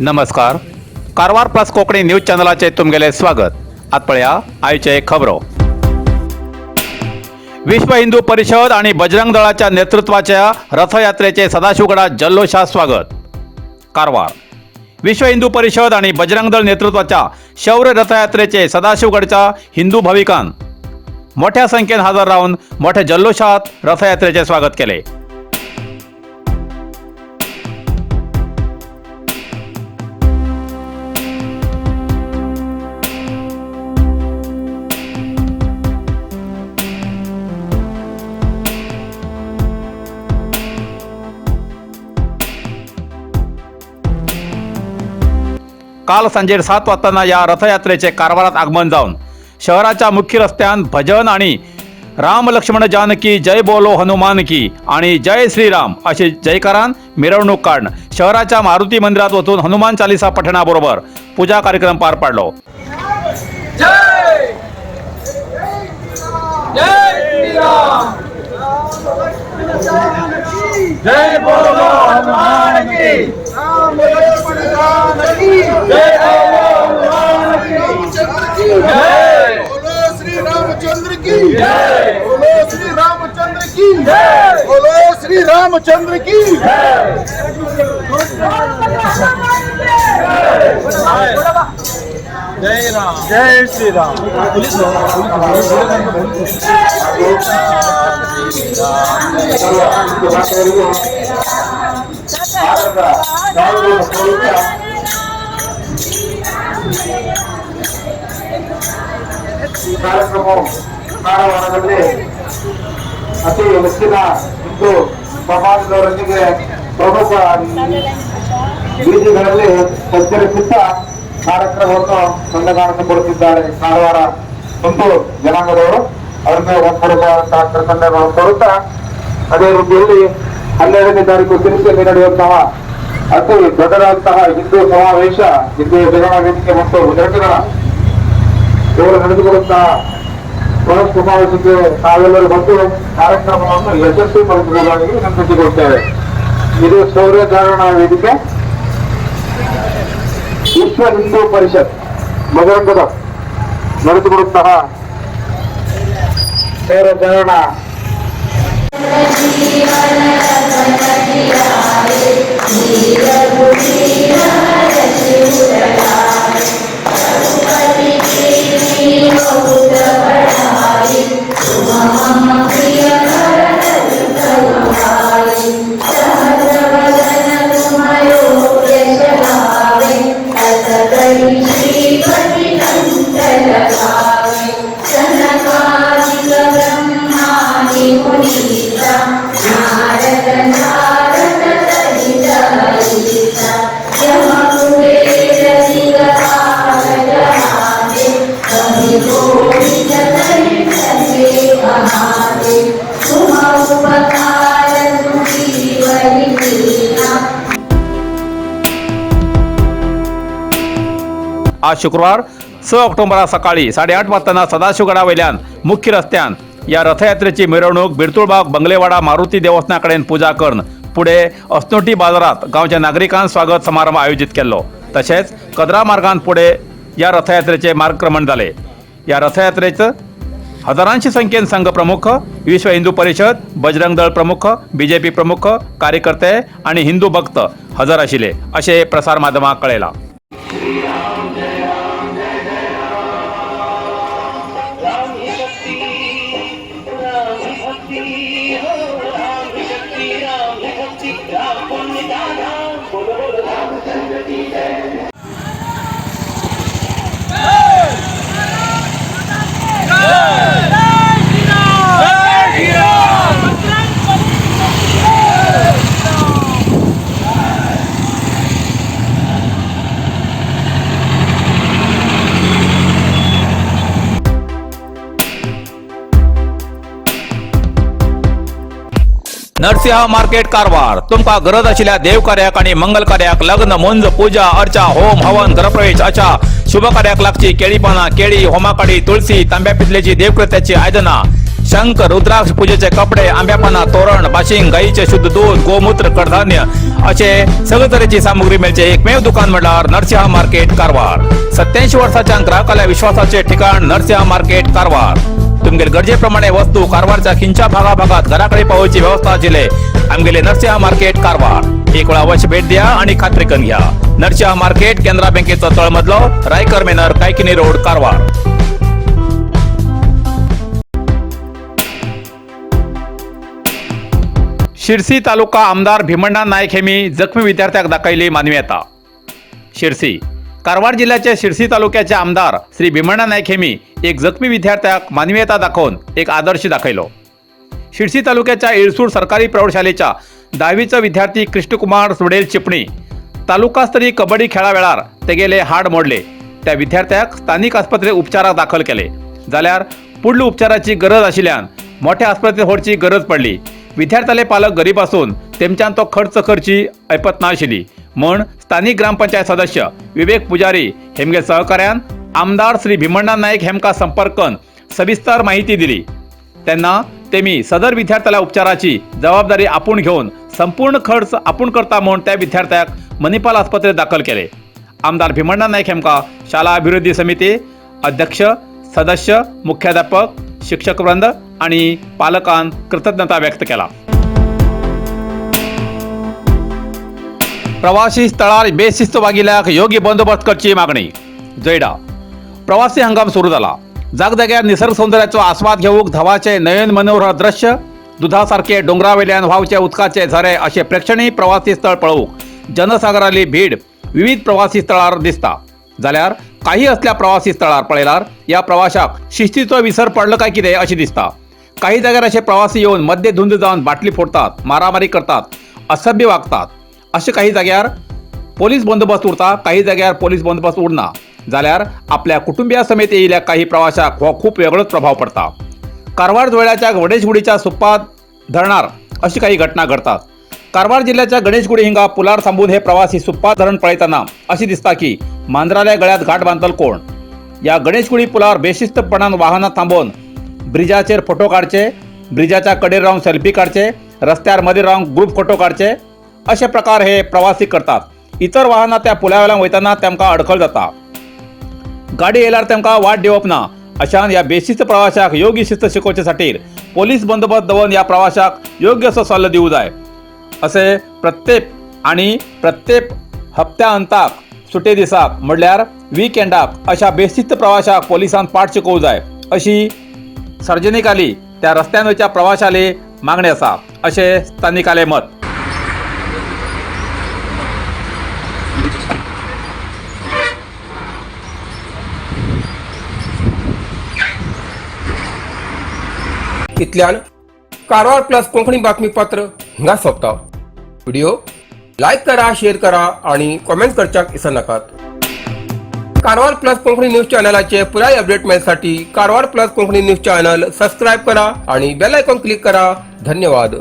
नमस्कार. Karwar plus Konkani news चॅनलाचे तुमगेले स्वागत. आतपळ्या आयचे खबरो. विश्व हिंदू परिषद आणि बजरंग दळाच्या नेतृत्वाच्या रथयात्रेचे सदाशिवगडात जल्लोषात स्वागत. कारवार. विश्व हिंदू परिषद आणि बजरंग दळ नेतृत्वाच्या शौर्य रथयात्रेचे सदाशिवगडच्या हिंदू भाविकांन मोठ्या संख्येन हजर राहून मोठ्या जल्लोषात रथयात्रेचे स्वागत केले. काल सांजे 7 वाजता या रथयात्रेचे कारवारात आगमन जाऊन शहराच्या मुख्य रस्त्यान भजन आणि राम लक्ष्मण जानकी जय बोलो हनुमान की आणि जय श्रीराम असे जयकारान मिरवणूक काढून शहराच्या मारुती मंदिरात वचून हनुमान चालीसा पठणाबरोबर पूजा कार्यक्रम पार पाडलो. जय श्रीराम जय बोलो हनुमान की राम लक्ष्मण जानकी जय हनुमान की जय बोलो श्री रामचंद्र की जय बोलो श्री रामचंद्र की जय बोलो श्री रामचंद्र की जय जय राम जय श्री राम. ಕಾರ್ಯಕ್ರಮದಲ್ಲಿ ಅತಿ ಹೆಚ್ಚಿನ ಹಿಂದೂ ಸಮಾಜದವರೊಂದಿಗೆ ಪ್ರಮುಖ ಬೀದಿಗಳಲ್ಲಿ ಸಂಚರಿಸುತ್ತಾ ಕಾರ್ಯಕ್ರಮವನ್ನು ಕಣ್ಣಗಾಣಿಸಿಕೊಡುತ್ತಿದ್ದಾರೆ. ಕಾರವಾರ ಹಿಂದೂ ಜನಾಂಗದವರು ಅವರಿಗೆ ಒಪ್ಪಡುವಂತಹ ಕರ್ತವ್ಯಗಳನ್ನು ಕೊಡುತ್ತಾ ಅದೇ ರೀತಿಯಲ್ಲಿ 12ನೇ ತಾರೀಕು ತಿರುಚಿಯಲ್ಲಿ ನಡೆಯುವಂತಹ ಅತಿ ದೊಡ್ಡದಾದಂತಹ ಹಿಂದೂ ಸಮಾವೇಶ ಹಿಂದೂ ಜನ ವೇದಿಕೆ ಮತ್ತು ವಿದ್ಯಾರ್ಥಿಗಳ ಇವರು ನಡೆದುಕೊಳ್ಳುತ್ತಹ ಬೃಹತ್ ಸಮಾವೇಶಕ್ಕೆ ತಾವೆಲ್ಲರೂ ಬಂದು ಕಾರ್ಯಕ್ರಮವನ್ನು ಯಶಸ್ವಿಗೊಳಿಸುವುದಾಗಿ ವಿನಂತಿಸಿಕೊಳ್ತೇವೆ. ಇದು ಶೌರ್ಯಧಾರಣ ವೇದಿಕೆ ವಿಶ್ವ ಹಿಂದೂ ಪರಿಷತ್ ಬಜರಂಗದ ನಡೆಸಿಕೊಡುತ್ತಹ ಶೌರ್ಯಧಾರಣ आज शुक्रवार 6 ऑक्टोबरा सकाळी 8:30 वाजता सदाशिवगडावयल्यान मुख्य रस्त्यान या रथयात्रेची मिरवणूक बिरतुळबाग बंगलेवाडा मारुती देवस्थानाकडेन पूजा करून पुढे अस्नोटी बाजारात गावच्या नागरिकांक स्वागत समारंभ आयोजित केल्लो. तसेच कदरा मार्गान पुढे या रथयात्रेचे मार्गक्रमण झाले. या रथयात्रेत हजारांची संख्येन संघ प्रमुख, विश्व हिंदू परिषद, बजरंग दळ प्रमुख, बीजेपी प्रमुख, कार्यकर्ते आणि हिंदू भक्त हजर आशिल्ले असे प्रसार माध्यमांक कळयला. नरसिंह मार्केट कारवार. तुमका गरज आशिल्ल्या देव कार्याक आणि मंगल कार्याक, लग्न, मुंज, पूजा, अर्चा, होम, हवन, घरप्रवेश अशा शुभ कार्याक लागची केळी पाना, केळी, होमाकाडी, तुळशी, तांब्या पितलेची देवकृत्याची आयदना, शंख रुद्राक्ष पूजेचे कपडे आंब्यापाना तोरण बाशिंग गाईचे शुद्ध दूध गोमूत्र कडधान्य असे सगळे तऱ्हेची सामुग्री मिळचे एकमेव दुकान म्हणल्यार नरसिंह मार्केट कारवार 87 वर्षाच्या ग्राहकाला विश्वासाचे ठिकाण नरसिंह मार्केट कारवार तुमगेर गरजेप्रमाणे वस्तू कारवारच्या खिंच्या भागाभागात घराकडे पावोची व्यवस्था आशिल्ले आमगेले नरसिंह मार्केट कारवार एक वेळ अवश्य भेट द्या आणि खात्री करून घ्या नरसिंह मार्केट केंद्रा बँकेचो तळमजलो रायकर मेनर कायकिनी रोड कारवार शिरसी तालुका आमदार भीमण्णा नायक हेमी जखमी विद्यार्थ्याक दाखयली मानवीयता शिरसी कारवार जिल्ह्याच्या शिरसी तालुक्याचे आमदार श्री भीमण्णा नायक हेमी एक जखमी विद्यार्थ्याक मानवीयता दाखवून एक आदर्श दाखयलो शिरसी तालुक्याच्या इळसूर सरकारी प्रौढशालेच्या 10वीचा विद्यार्थी कृष्णकुमार सुडेल चिपणी तालुकास्तरीय कबड्डी खेळा वेळार तेगेले हाड मोडले त्या विद्यार्थ्याक स्थानिक आस्पत्रेत उपचाराक दाखल केले जाल्यार पुढल्या उपचाराची गरज आशिल्ल्यान मोठ्या आस्पत्रेत व्हरची गरज पडली विद्यार्थ्याले पालक गरीब असून तेमच्यान तो खर्च करची ऐपत ना आशिल्ली म्हण स्थानिक ग्रामपंचायत सदस्य विवेक पुजारी हेमगे सहकार्यान आमदार श्री भीमण्णा नायक हेमका संपर्क करून सविस्तर माहिती दिली त्यांना तेमी सदर विद्यार्थ्याला उपचाराची जबाबदारी आपूण घेऊन संपूर्ण खर्च आपूण करता म्हूण त्या विद्यार्थ्याक मणिपाल आस्पत्रेत दाखल केले आमदार भीमण्णा नायक हेमका शाळा अभिवृद्धी समिती अध्यक्ष सदस्य मुख्याध्यापक शिक्षक वृंद आणि पालकांन कृतज्ञता व्यक्त केला प्रवासी स्थळार बेशिस्त वागिल्ल्याक योग्य बंदोबस्त करची मागणी जैडा प्रवासी हंगाम सुरू झाला जागजाग्यार निसर्ग सौंदर्याचो आस्वाद घेवूक धवाचे नयन मनोहर दृश्य दुधासारखे डोंगरावेल्यान व्हावचे उदकाचे झरे असे प्रेक्षणीय प्रवासी स्थळ पळोवूंक जनसागराली भीड विविध प्रवासी स्थळार दिसता जाल्यार काही असल्या प्रवासी स्थळार पळयल्यार या प्रवाशाक शिस्तीचो विसर पडलो काय कितें अशें दिसता काही जाग्यार असे प्रवासी येवन मध्य धुंद जावन बाटली फोडतात मारामारी करतात असभ्य वागतात अशे काही जाग्यार पोलीस बंदोबस्त उरता काही जाग्यार पोलीस बंदोबस्त उरना जाल्यार आपल्या कुटुंबिया समेत येयल्या काही प्रवाशाक हो खूप वेगळोच प्रभाव पडता कारवार जुळ्याच्या गणेशगुडीच्या सुपात धरणार अशी काही घटना घडतात कारवार जिल्ह्याच्या गणेशगुडी हिंगा पुलार थांबून हे प्रवासी सुपात धरण पळयतना अशी दिसता की मांजराल्या गळ्यात घाट बांधल कोण या गणेशगुडी पुलावर बेशिस्तपणान वाहनां थांबोवन ब्रिजाचेर फोटो काडचे ब्रिजाच्या कडेर रावन सेल्फी काडचे रस्त्यार मदीं रावन ग्रुप फोटो काडचे अशे प्रकार हे प्रवासी करतात इतर वाहनां त्या पुलावेल्यान वयतना तेमकां अडखळ जाता गाडी येयल्यार तेमकां वाट दिवप ना अशान या बेशिस्त प्रवाशाक योग्य शिस्त शिकोवचे खातीर पोलीस बंदोबस्त दवरून या प्रवाशाक योग्य असो सल्लो दिवूं जाय असे प्रत्येक हप्त्या अंताक सुटे दिसाक म्हणल्यार विकेंडाक अशा बेशिस्त प्रवाशाक पोलिसांन पाठ शिकोवं जाय अशी सार्वजनिकाली त्या रस्त्यांवयच्या प्रवाशाली मागणी आसा अशें स्थानिकाले मत इतल्यान कारवार प्लस कोंकणी बातमीपत्र हिंगा सोंपता व्हिडिओ लाईक करा शेअर करा आणि कमेंट करच्याक विसर नाकात कारवार प्लस कोंकणी न्यूज चॅनलाचे पुराय अपडेट मेळसाठी Karwar plus Konkani news channel subscribe करा आणि बेल आयकॉन क्लिक करा धन्यवाद।